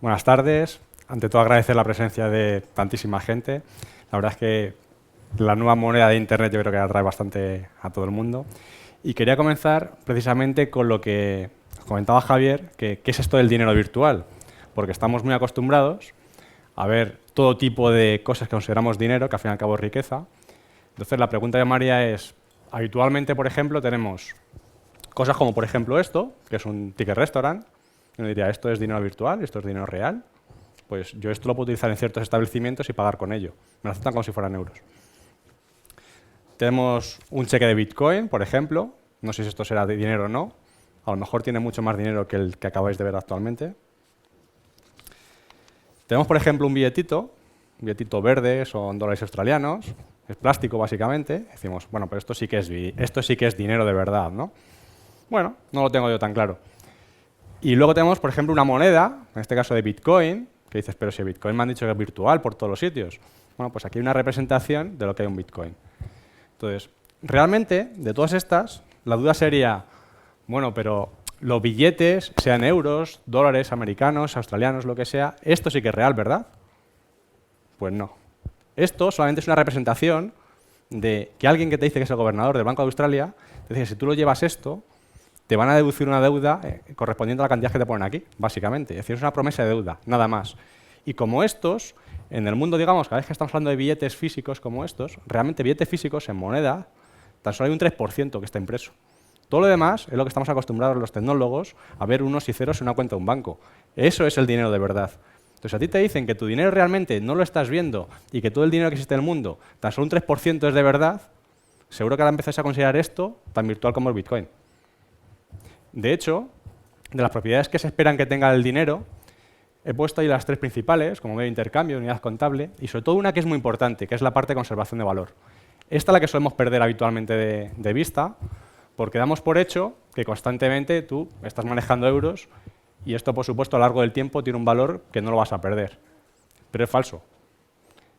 Buenas tardes. Ante todo, agradecer la presencia de tantísima gente. La verdad es que la nueva moneda de Internet yo creo que atrae bastante a todo el mundo. Y quería comenzar precisamente con lo que comentaba Javier, que qué es esto del dinero virtual. Porque estamos muy acostumbrados a ver todo tipo de cosas que consideramos dinero, que al fin y al cabo es riqueza. Entonces, la pregunta de María es, habitualmente, por ejemplo, tenemos cosas como, por ejemplo, esto, que es un ticket restaurant. Uno diría, ¿esto es dinero virtual? ¿Esto es dinero real? Pues yo esto lo puedo utilizar en ciertos establecimientos y pagar con ello. Me lo aceptan como si fueran euros. Tenemos un cheque de Bitcoin, por ejemplo. No sé si esto será de dinero o no. A lo mejor tiene mucho más dinero que el que acabáis de ver actualmente. Tenemos, por ejemplo, un billetito verde, son dólares australianos. Es plástico, básicamente. Decimos, bueno, pero esto sí que es dinero de verdad, ¿no? Bueno, no lo tengo yo tan claro. Y luego tenemos, por ejemplo, una moneda, en este caso de Bitcoin, que dices, pero si Bitcoin me han dicho que es virtual por todos los sitios. Bueno, pues aquí hay una representación de lo que hay un Bitcoin. Entonces, realmente, de todas estas, la duda sería, bueno, pero los billetes, sean euros, dólares americanos, australianos, lo que sea, esto sí que es real, ¿verdad? Pues no. Esto solamente es una representación de que alguien que te dice que es el gobernador del Banco de Australia, te dice, si tú lo llevas esto, te van a deducir una deuda correspondiente a la cantidad que te ponen aquí, básicamente. Es decir, es una promesa de deuda, nada más. Y como estos, en el mundo, digamos, cada vez que estamos hablando de billetes físicos como estos, realmente billetes físicos en moneda, tan solo hay un 3% que está impreso. Todo lo demás es lo que estamos acostumbrados los tecnólogos a ver unos y ceros en una cuenta de un banco. Eso es el dinero de verdad. Entonces, a ti te dicen que tu dinero realmente no lo estás viendo y que todo el dinero que existe en el mundo, tan solo un 3% es de verdad, seguro que ahora empezáis a considerar esto tan virtual como el Bitcoin. De hecho, de las propiedades que se esperan que tenga el dinero, he puesto ahí las tres principales, como medio de intercambio, unidad contable, y sobre todo una que es muy importante, que es la parte de conservación de valor. Esta es la que solemos perder habitualmente de vista, porque damos por hecho que constantemente tú estás manejando euros y esto, por supuesto, a lo largo del tiempo tiene un valor que no lo vas a perder. Pero es falso.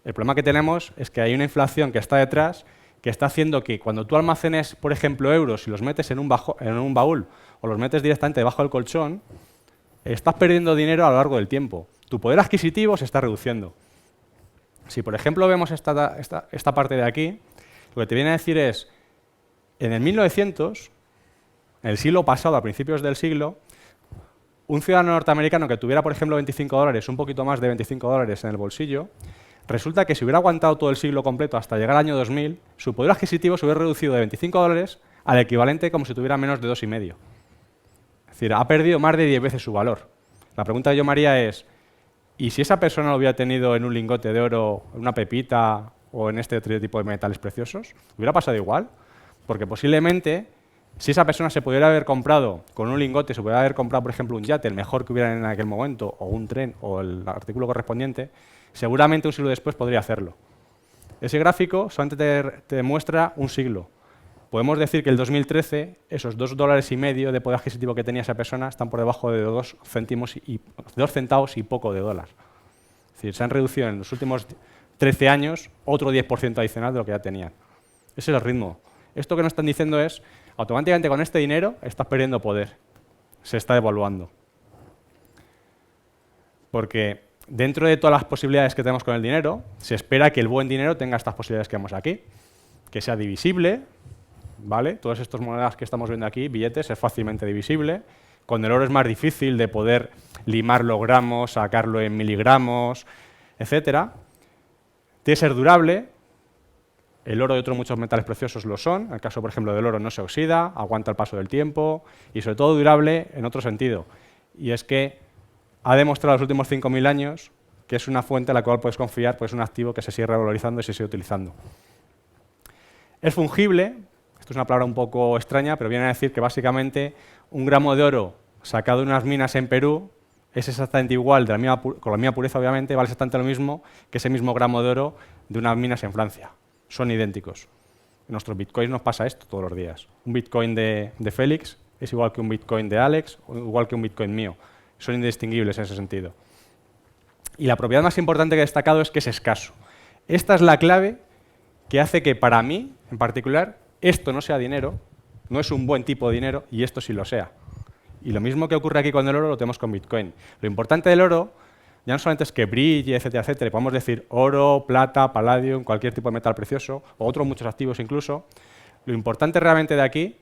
El problema que tenemos es que hay una inflación que está detrás que está haciendo que cuando tú almacenes, por ejemplo, euros y los metes en un baúl o los metes directamente debajo del colchón, estás perdiendo dinero a lo largo del tiempo. Tu poder adquisitivo se está reduciendo. Si, por ejemplo, vemos esta parte de aquí, lo que te viene a decir es, en el 1900, en el siglo pasado, a principios del siglo, un ciudadano norteamericano que tuviera, por ejemplo, 25 dólares, un poquito más de 25 dólares en el bolsillo, resulta que si hubiera aguantado todo el siglo completo hasta llegar al año 2000, su poder adquisitivo se hubiera reducido de 25 dólares al equivalente como si tuviera menos de 2,5. Es decir, ha perdido más de 10 veces su valor. La pregunta que yo me haría es, ¿y si esa persona lo hubiera tenido en un lingote de oro, en una pepita o en este otro tipo de metales preciosos? ¿Hubiera pasado igual? Porque posiblemente, si esa persona se pudiera haber comprado con un lingote, se pudiera haber comprado, por ejemplo, un yate, el mejor que hubiera en aquel momento, o un tren, o el artículo correspondiente, seguramente un siglo después podría hacerlo. Ese gráfico solamente te muestra un siglo. Podemos decir que el 2013, esos 2,5 dólares de poder adquisitivo que tenía esa persona están por debajo de 2 centavos y poco de dólar. Es decir, se han reducido en los últimos 13 años otro 10% adicional de lo que ya tenían. Ese es el ritmo. Esto que nos están diciendo es, automáticamente con este dinero estás perdiendo poder. Se está devaluando. Porque dentro de todas las posibilidades que tenemos con el dinero, se espera que el buen dinero tenga estas posibilidades que vemos aquí. Que sea divisible, ¿vale? Todas estas monedas que estamos viendo aquí, billetes, es fácilmente divisible. Con el oro es más difícil de poder limar los gramos, sacarlo en miligramos, etc. Tiene que ser durable. El oro y otros muchos metales preciosos lo son. En el caso, por ejemplo, del oro no se oxida, aguanta el paso del tiempo y, sobre todo, durable en otro sentido. Y es que ha demostrado en los últimos 5.000 años que es una fuente en la cual puedes confiar, pues es un activo que se sigue revalorizando y se sigue utilizando. Es fungible. Esto es una palabra un poco extraña, pero viene a decir que básicamente un gramo de oro sacado de unas minas en Perú es exactamente igual, con la misma pureza obviamente, vale exactamente lo mismo que ese mismo gramo de oro de unas minas en Francia. Son idénticos. En nuestros bitcoins nos pasa esto todos los días. Un bitcoin de Félix es igual que un bitcoin de Alex o igual que un bitcoin mío. Son indistinguibles en ese sentido. Y la propiedad más importante que he destacado es que es escaso. Esta es la clave que hace que para mí, en particular, esto no sea dinero, no es un buen tipo de dinero y esto sí lo sea. Y lo mismo que ocurre aquí con el oro lo tenemos con Bitcoin. Lo importante del oro ya no solamente es que brille, etcétera, etcétera, podemos decir oro, plata, palladium, cualquier tipo de metal precioso, o otros muchos activos incluso. Lo importante realmente de aquí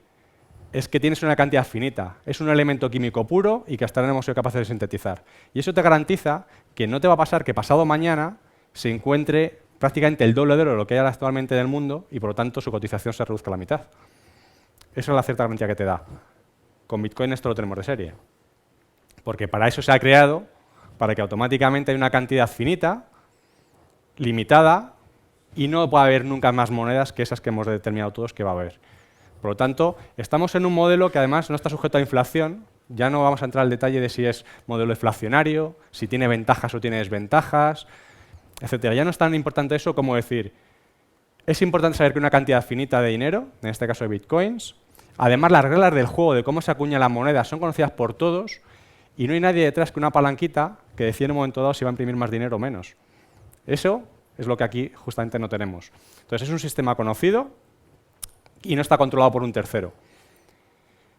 es que tienes una cantidad finita. Es un elemento químico puro y que hasta ahora no hemos sido capaces de sintetizar. Y eso te garantiza que no te va a pasar que pasado mañana se encuentre prácticamente el doble de oro de lo que hay actualmente en el mundo y por lo tanto su cotización se reduzca a la mitad. Esa es la cierta garantía que te da. Con Bitcoin esto lo tenemos de serie. Porque para eso se ha creado, para que automáticamente haya una cantidad finita, limitada, y no pueda haber nunca más monedas que esas que hemos determinado todos que va a haber. Por lo tanto, estamos en un modelo que además no está sujeto a inflación. Ya no vamos a entrar al detalle de si es modelo inflacionario, si tiene ventajas o tiene desventajas, etcétera. Ya no es tan importante eso como decir, es importante saber que una cantidad finita de dinero, en este caso de bitcoins, además las reglas del juego de cómo se acuña la moneda son conocidas por todos y no hay nadie detrás que una palanquita que decida en un momento dado si va a imprimir más dinero o menos. Eso es lo que aquí justamente no tenemos. Entonces es un sistema conocido y no está controlado por un tercero.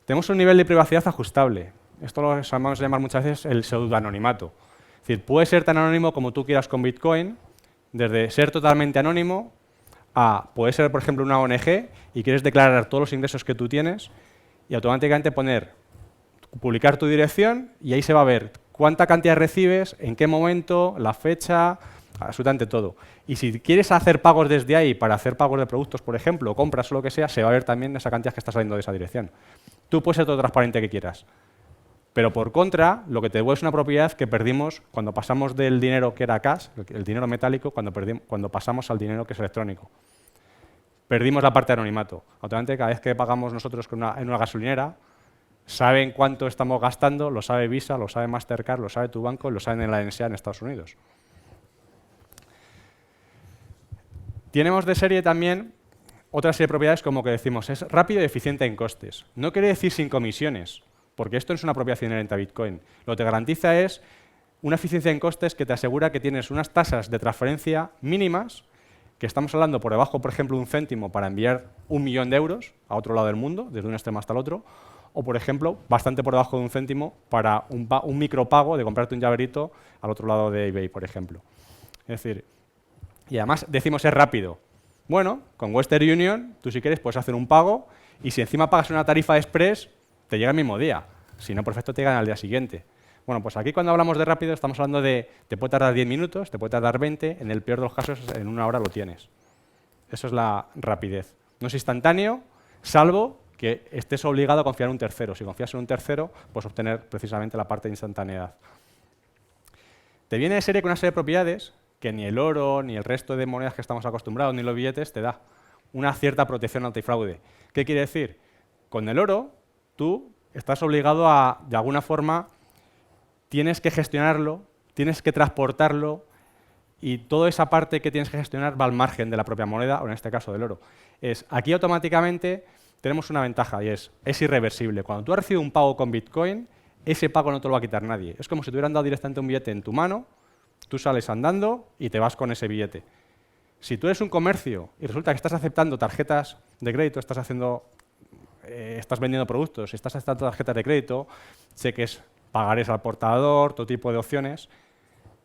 Tenemos un nivel de privacidad ajustable. Esto lo vamos a llamar muchas veces el pseudoanonimato. Es decir, puede ser tan anónimo como tú quieras con Bitcoin, desde ser totalmente anónimo a puede ser, por ejemplo, una ONG y quieres declarar todos los ingresos que tú tienes y automáticamente publicar tu dirección y ahí se va a ver cuánta cantidad recibes, en qué momento, la fecha, absolutamente todo. Y si quieres hacer pagos desde ahí para hacer pagos de productos, por ejemplo, o compras o lo que sea, se va a ver también esa cantidad que está saliendo de esa dirección. Tú puedes ser todo transparente que quieras. Pero por contra, lo que te devuelve es una propiedad que perdimos cuando pasamos del dinero que era cash, el dinero metálico, cuando pasamos al dinero que es electrónico. Perdimos la parte de anonimato. Automáticamente, cada vez que pagamos nosotros en una gasolinera, saben cuánto estamos gastando, lo sabe Visa, lo sabe Mastercard, lo sabe tu banco, lo saben en la NSA en Estados Unidos. Tenemos de serie también otra serie de propiedades como que decimos, es rápido y eficiente en costes. No quiere decir sin comisiones, porque esto no es una propiedad inherente a Bitcoin. Lo que te garantiza es una eficiencia en costes que te asegura que tienes unas tasas de transferencia mínimas, que estamos hablando por debajo, por ejemplo, de un céntimo para enviar 1 millón de euros a otro lado del mundo, desde un extremo hasta el otro, o, por ejemplo, bastante por debajo de un céntimo para un micropago de comprarte un llaverito al otro lado de eBay, por ejemplo. Es decir, y además decimos es rápido. Bueno, con Western Union, tú si quieres puedes hacer un pago y si encima pagas una tarifa express, te llega el mismo día. Si no, perfecto, te llegan al día siguiente. Bueno, pues aquí cuando hablamos de rápido estamos hablando de te puede tardar 10 minutos, te puede tardar 20, en el peor de los casos en 1 hora lo tienes. Eso es la rapidez. No es instantáneo, salvo que estés obligado a confiar en un tercero. Si confías en un tercero, puedes obtener precisamente la parte de instantaneidad. Te viene de serie con una serie de propiedades que ni el oro, ni el resto de monedas que estamos acostumbrados, ni los billetes, te da una cierta protección antifraude. ¿Qué quiere decir? Con el oro, tú estás obligado a, de alguna forma, tienes que gestionarlo, tienes que transportarlo, y toda esa parte que tienes que gestionar va al margen de la propia moneda, o en este caso del oro. Aquí automáticamente tenemos una ventaja, y es irreversible. Cuando tú has recibido un pago con Bitcoin, ese pago no te lo va a quitar nadie. Es como si te hubieran dado directamente un billete en tu mano, tú sales andando y te vas con ese billete. Si tú eres un comercio y resulta que estás aceptando tarjetas de crédito, estás vendiendo productos, estás aceptando tarjetas de crédito, cheques, pagarés al portador, todo tipo de opciones,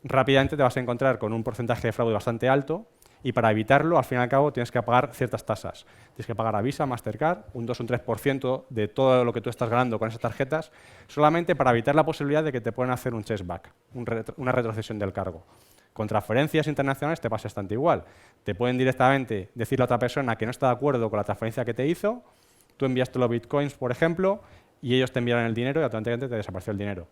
rápidamente te vas a encontrar con un porcentaje de fraude bastante alto y para evitarlo, al fin y al cabo, tienes que pagar ciertas tasas. Tienes que pagar a Visa, Mastercard, un 2 o un 3% de todo lo que tú estás ganando con esas tarjetas, solamente para evitar la posibilidad de que te puedan hacer un chargeback, una retrocesión del cargo. Con transferencias internacionales te pasa bastante igual. Te pueden directamente decirle a otra persona que no está de acuerdo con la transferencia que te hizo, tú enviaste los bitcoins, por ejemplo, y ellos te enviaron el dinero y automáticamente te desapareció el dinero.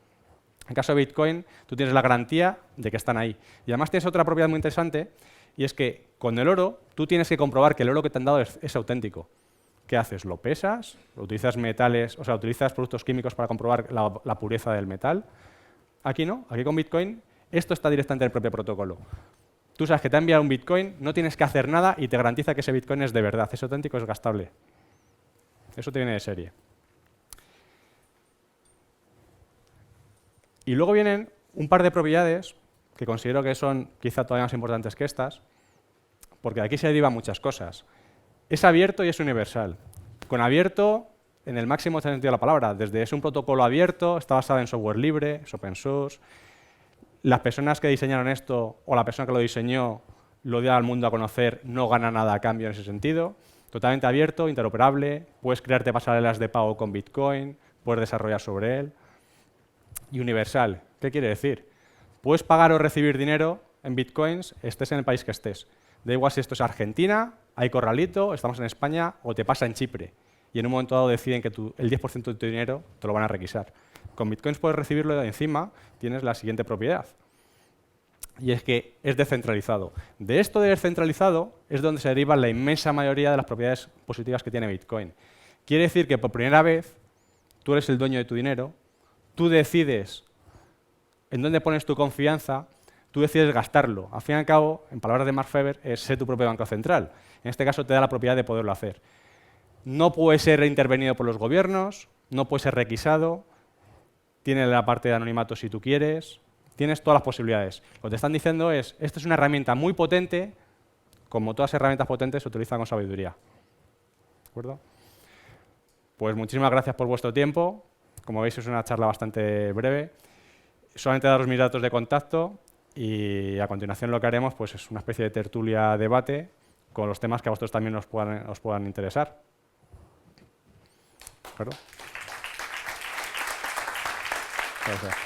En caso de Bitcoin, tú tienes la garantía de que están ahí. Y además tienes otra propiedad muy interesante, y es que con el oro tú tienes que comprobar que el oro que te han dado es auténtico. ¿Qué haces? ¿Lo pesas? ¿Utilizas metales? O sea, ¿utilizas productos químicos para comprobar la pureza del metal? Aquí no. Aquí con Bitcoin esto está directamente en el propio protocolo. Tú sabes que te ha enviado un Bitcoin, no tienes que hacer nada y te garantiza que ese Bitcoin es de verdad, es auténtico, es gastable. Eso te viene de serie. Y luego vienen un par de propiedades que considero que son quizá todavía más importantes que estas, porque de aquí se derivan muchas cosas. Es abierto y es universal. Con abierto, en el máximo sentido de la palabra, desde es un protocolo abierto, está basado en software libre, es open source, las personas que diseñaron esto o la persona que lo diseñó lo dio al mundo a conocer, no gana nada a cambio en ese sentido. Totalmente abierto, interoperable, puedes crearte pasarelas de pago con Bitcoin, puedes desarrollar sobre él. Y universal, ¿qué quiere decir? Puedes pagar o recibir dinero en Bitcoins, estés en el país que estés. Da igual si esto es Argentina, hay corralito, estamos en España o te pasa en Chipre. Y en un momento dado deciden que el 10% de tu dinero te lo van a requisar. Con Bitcoins puedes recibirlo y encima tienes la siguiente propiedad. Y es que es descentralizado. De esto de descentralizado es donde se deriva la inmensa mayoría de las propiedades positivas que tiene Bitcoin. Quiere decir que por primera vez tú eres el dueño de tu dinero, tú decides en dónde pones tu confianza, tú decides gastarlo. Al fin y al cabo, en palabras de Mark Feber, es ser tu propio banco central. En este caso te da la propiedad de poderlo hacer. No puede ser intervenido por los gobiernos, no puede ser requisado, tiene la parte de anonimato si tú quieres, tienes todas las posibilidades. Lo que te están diciendo es, esta es una herramienta muy potente, como todas las herramientas potentes se utilizan con sabiduría. ¿De acuerdo? Pues muchísimas gracias por vuestro tiempo. Como veis es una charla bastante breve. Solamente daros mis datos de contacto y a continuación lo que haremos pues, es una especie de tertulia debate con los temas que a vosotros también os puedan interesar. ¿De acuerdo? Gracias.